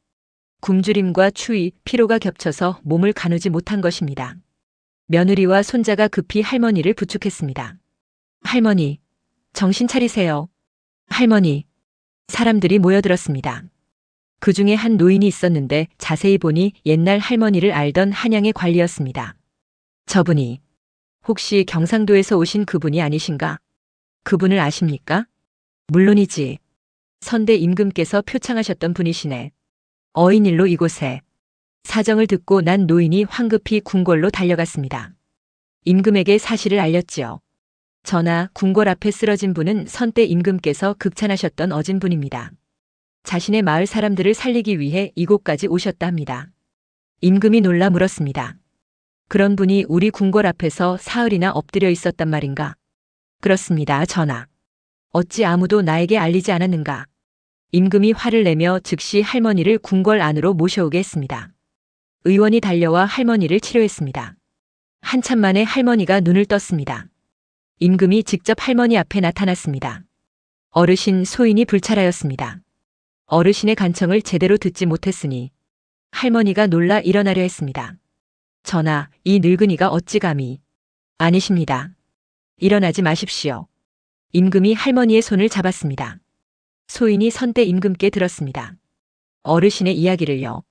굶주림과 추위, 피로가 겹쳐서 몸을 가누지 못한 것입니다. 며느리와 손자가 급히 할머니를 부축했습니다. 할머니, 정신 차리세요. 할머니. 사람들이 모여들었습니다. 그 중에 한 노인이 있었는데 자세히 보니 옛날 할머니를 알던 한양의 관리였습니다. 저분이 혹시 경상도에서 오신 그분이 아니신가? 그분을 아십니까? 물론이지. 선대 임금께서 표창하셨던 분이시네. 어인일로 이곳에. 사정을 듣고 난 노인이 황급히 궁궐로 달려갔습니다. 임금에게 사실을 알렸지요. 전하, 궁궐 앞에 쓰러진 분은 선대 임금께서 극찬하셨던 어진분입니다. 자신의 마을 사람들을 살리기 위해 이곳까지 오셨다 합니다. 임금이 놀라 물었습니다. 그런 분이 우리 궁궐 앞에서 사흘이나 엎드려 있었단 말인가? 그렇습니다, 전하. 어찌 아무도 나에게 알리지 않았는가? 임금이 화를 내며 즉시 할머니를 궁궐 안으로 모셔오게 했습니다. 의원이 달려와 할머니를 치료했습니다. 한참 만에 할머니가 눈을 떴습니다. 임금이 직접 할머니 앞에 나타났습니다. 어르신, 소인이 불찰하였습니다. 어르신의 간청을 제대로 듣지 못했으니 할머니가 놀라 일어나려 했습니다. 전하, 이 늙은이가 어찌 감히. 아니십니다. 일어나지 마십시오. 임금이 할머니의 손을 잡았습니다. 소인이 선대 임금께 들었습니다. 어르신의 이야기를요.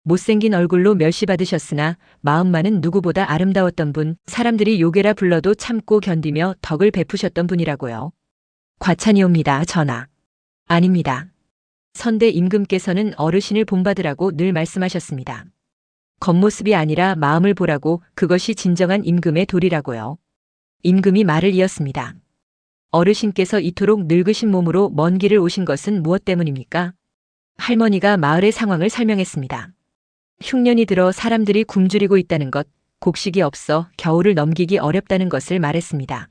못생긴 얼굴로 멸시받으셨으나 마음만은 누구보다 아름다웠던 분, 사람들이 요괴라 불러도 참고 견디며 덕을 베푸셨던 분이라고요. 과찬이옵니다, 전하. 아닙니다. 선대 임금께서는 어르신을 본받으라고 늘 말씀하셨습니다. 겉모습이 아니라 마음을 보라고, 그것이 진정한 임금의 도리라고요. 임금이 말을 이었습니다. 어르신께서 이토록 늙으신 몸으로 먼 길을 오신 것은 무엇 때문입니까? 할머니가 마을의 상황을 설명했습니다. 흉년이 들어 사람들이 굶주리고 있다는 것, 곡식이 없어 겨울을 넘기기 어렵다는 것을 말했습니다.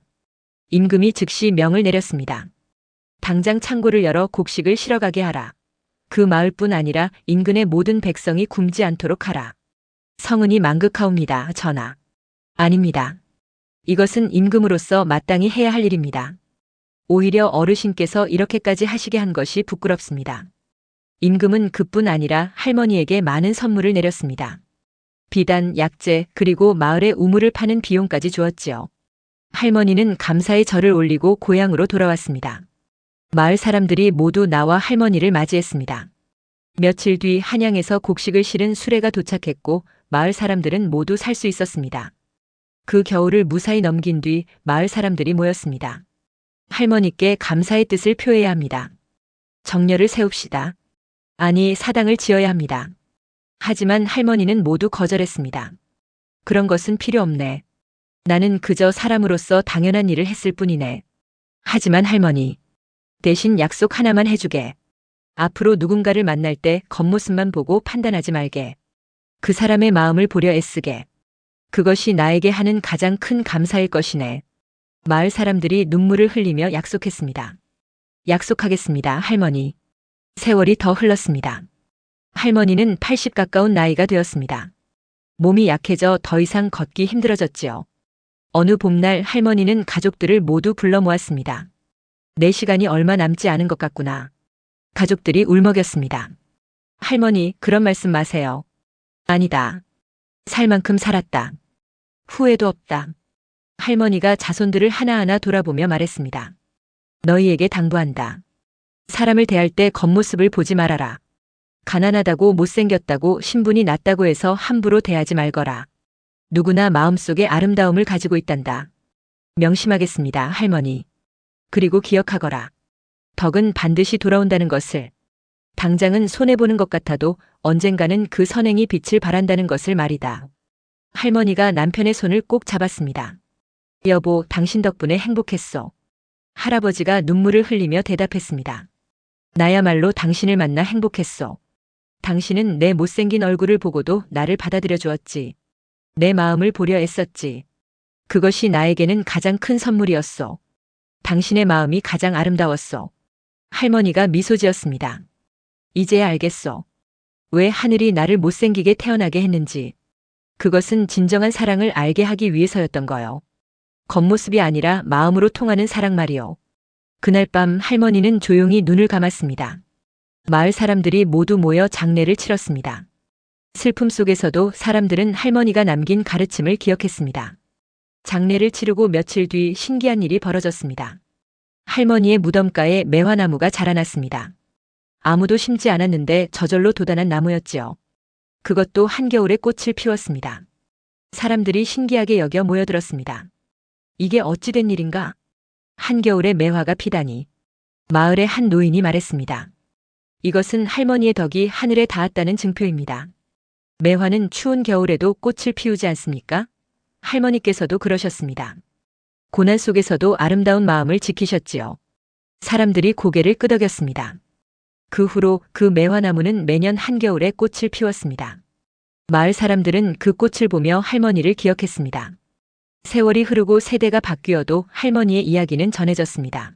임금이 즉시 명을 내렸습니다. 당장 창고를 열어 곡식을 실어가게 하라. 그 마을뿐 아니라 인근의 모든 백성이 굶지 않도록 하라. 성은이 망극하옵니다, 전하. 아닙니다. 이것은 임금으로서 마땅히 해야 할 일입니다. 오히려 어르신께서 이렇게까지 하시게 한 것이 부끄럽습니다. 임금은 그뿐 아니라 할머니에게 많은 선물을 내렸습니다. 비단, 약재, 그리고 마을의 우물을 파는 비용까지 주었지요. 할머니는 감사의 절을 올리고 고향으로 돌아왔습니다. 마을 사람들이 모두 나와 할머니를 맞이했습니다. 며칠 뒤 한양에서 곡식을 실은 수레가 도착했고 마을 사람들은 모두 살 수 있었습니다. 그 겨울을 무사히 넘긴 뒤 마을 사람들이 모였습니다. 할머니께 감사의 뜻을 표해야 합니다. 정렬을 세웁시다. 아니, 사당을 지어야 합니다. 하지만 할머니는 모두 거절했습니다. 그런 것은 필요 없네. 나는 그저 사람으로서 당연한 일을 했을 뿐이네. 하지만 할머니, 대신 약속 하나만 해주게. 앞으로 누군가를 만날 때 겉모습만 보고 판단하지 말게. 그 사람의 마음을 보려 애쓰게. 그것이 나에게 하는 가장 큰 감사일 것이네. 마을 사람들이 눈물을 흘리며 약속했습니다. 약속하겠습니다, 할머니. 세월이 더 흘렀습니다. 할머니는 80 가까운 나이가 되었습니다. 몸이 약해져 더 이상 걷기 힘들어졌지요. 어느 봄날 할머니는 가족들을 모두 불러 모았습니다. 내 시간이 얼마 남지 않은 것 같구나. 가족들이 울먹였습니다. 할머니, 그런 말씀 마세요. 아니다. 살 만큼 살았다. 후회도 없다. 할머니가 자손들을 하나하나 돌아보며 말했습니다. 너희에게 당부한다. 사람을 대할 때 겉모습을 보지 말아라. 가난하다고 못생겼다고 신분이 낮다고 해서 함부로 대하지 말거라. 누구나 마음속에 아름다움을 가지고 있단다. 명심하겠습니다, 할머니. 그리고 기억하거라. 덕은 반드시 돌아온다는 것을. 당장은 손해보는 것 같아도 언젠가는 그 선행이 빛을 발한다는 것을 말이다. 할머니가 남편의 손을 꼭 잡았습니다. 여보, 당신 덕분에 행복했어. 할아버지가 눈물을 흘리며 대답했습니다. 나야말로 당신을 만나 행복했어. 당신은 내 못생긴 얼굴을 보고도 나를 받아들여 주었지. 내 마음을 보려 애썼지. 그것이 나에게는 가장 큰 선물이었어. 당신의 마음이 가장 아름다웠어. 할머니가 미소 지었습니다. 이제야 알겠어. 왜 하늘이 나를 못생기게 태어나게 했는지. 그것은 진정한 사랑을 알게 하기 위해서였던 거요. 겉모습이 아니라 마음으로 통하는 사랑 말이요. 그날 밤 할머니는 조용히 눈을 감았습니다. 마을 사람들이 모두 모여 장례를 치렀습니다. 슬픔 속에서도 사람들은 할머니가 남긴 가르침을 기억했습니다. 장례를 치르고 며칠 뒤 신기한 일이 벌어졌습니다. 할머니의 무덤가에 매화나무가 자라났습니다. 아무도 심지 않았는데 저절로 돋아난 나무였지요. 그것도 한겨울에 꽃을 피웠습니다. 사람들이 신기하게 여겨 모여들었습니다. 이게 어찌 된 일인가? 한겨울에 매화가 피다니. 마을의 한 노인이 말했습니다. 이것은 할머니의 덕이 하늘에 닿았다는 증표입니다. 매화는 추운 겨울에도 꽃을 피우지 않습니까? 할머니께서도 그러셨습니다. 고난 속에서도 아름다운 마음을 지키셨지요. 사람들이 고개를 끄덕였습니다. 그 후로 그 매화나무는 매년 한겨울에 꽃을 피웠습니다. 마을 사람들은 그 꽃을 보며 할머니를 기억했습니다. 세월이 흐르고 세대가 바뀌어도 할머니의 이야기는 전해졌습니다.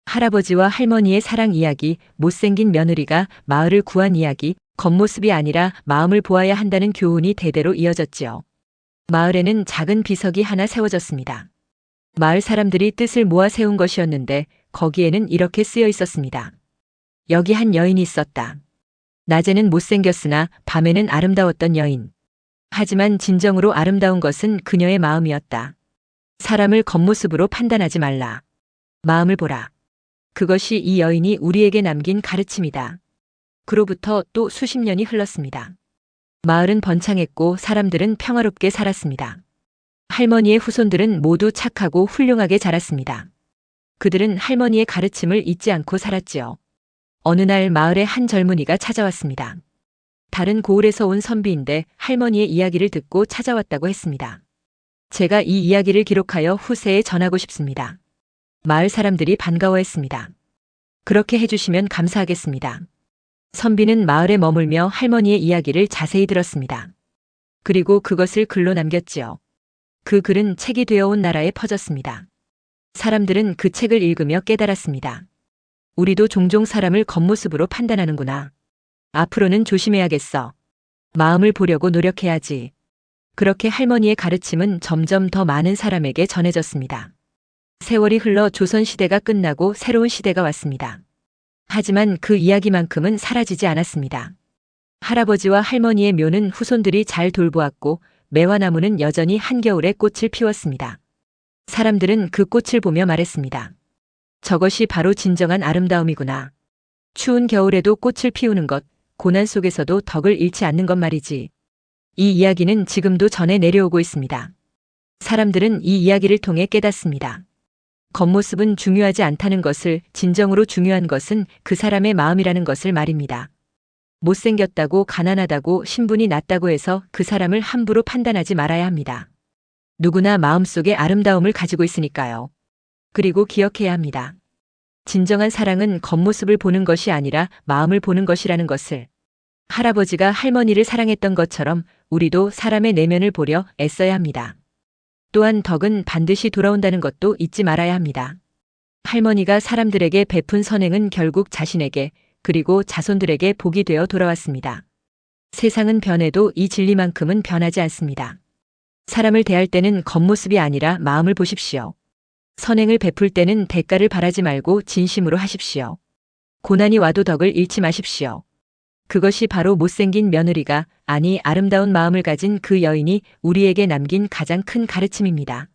할아버지와 할머니의 사랑 이야기, 못생긴 며느리가 마을을 구한 이야기, 겉모습이 아니라 마음을 보아야 한다는 교훈이 대대로 이어졌지요. 마을에는 작은 비석이 하나 세워졌습니다. 마을 사람들이 뜻을 모아 세운 것이었는데 거기에는 이렇게 쓰여 있었습니다. 여기 한 여인이 있었다. 낮에는 못생겼으나 밤에는 아름다웠던 여인. 하지만 진정으로 아름다운 것은 그녀의 마음이었다. 사람을 겉모습으로 판단하지 말라. 마음을 보라. 그것이 이 여인이 우리에게 남긴 가르침이다. 그로부터 또 수십 년이 흘렀습니다. 마을은 번창했고 사람들은 평화롭게 살았습니다. 할머니의 후손들은 모두 착하고 훌륭하게 자랐습니다. 그들은 할머니의 가르침을 잊지 않고 살았지요. 어느 날 마을에 한 젊은이가 찾아왔습니다. 다른 고을에서 온 선비인데 할머니의 이야기를 듣고 찾아왔다고 했습니다. 제가 이 이야기를 기록하여 후세에 전하고 싶습니다. 마을 사람들이 반가워했습니다. 그렇게 해주시면 감사하겠습니다. 선비는 마을에 머물며 할머니의 이야기를 자세히 들었습니다. 그리고 그것을 글로 남겼지요. 그 글은 책이 되어온 나라에 퍼졌습니다. 사람들은 그 책을 읽으며 깨달았습니다. 우리도 종종 사람을 겉모습으로 판단하는구나. 앞으로는 조심해야겠어. 마음을 보려고 노력해야지. 그렇게 할머니의 가르침은 점점 더 많은 사람에게 전해졌습니다. 세월이 흘러 조선시대가 끝나고 새로운 시대가 왔습니다. 하지만 그 이야기만큼은 사라지지 않았습니다. 할아버지와 할머니의 묘는 후손들이 잘 돌보았고 매화나무는 여전히 한겨울에 꽃을 피웠습니다. 사람들은 그 꽃을 보며 말했습니다. 저것이 바로 진정한 아름다움이구나. 추운 겨울에도 꽃을 피우는 것, 고난 속에서도 덕을 잃지 않는 것 말이지. 이 이야기는 지금도 전해 내려오고 있습니다. 사람들은 이 이야기를 통해 깨닫습니다. 겉모습은 중요하지 않다는 것을, 진정으로 중요한 것은 그 사람의 마음이라는 것을 말입니다. 못생겼다고 가난하다고 신분이 낮다고 해서 그 사람을 함부로 판단하지 말아야 합니다. 누구나 마음속에 아름다움을 가지고 있으니까요. 그리고 기억해야 합니다. 진정한 사랑은 겉모습을 보는 것이 아니라 마음을 보는 것이라는 것을. 할아버지가 할머니를 사랑했던 것처럼 우리도 사람의 내면을 보려 애써야 합니다. 또한 덕은 반드시 돌아온다는 것도 잊지 말아야 합니다. 할머니가 사람들에게 베푼 선행은 결국 자신에게 그리고 자손들에게 복이 되어 돌아왔습니다. 세상은 변해도 이 진리만큼은 변하지 않습니다. 사람을 대할 때는 겉모습이 아니라 마음을 보십시오. 선행을 베풀 때는 대가를 바라지 말고 진심으로 하십시오. 고난이 와도 덕을 잃지 마십시오. 그것이 바로 못생긴 며느리가, 아니 아름다운 마음을 가진 그 여인이 우리에게 남긴 가장 큰 가르침입니다.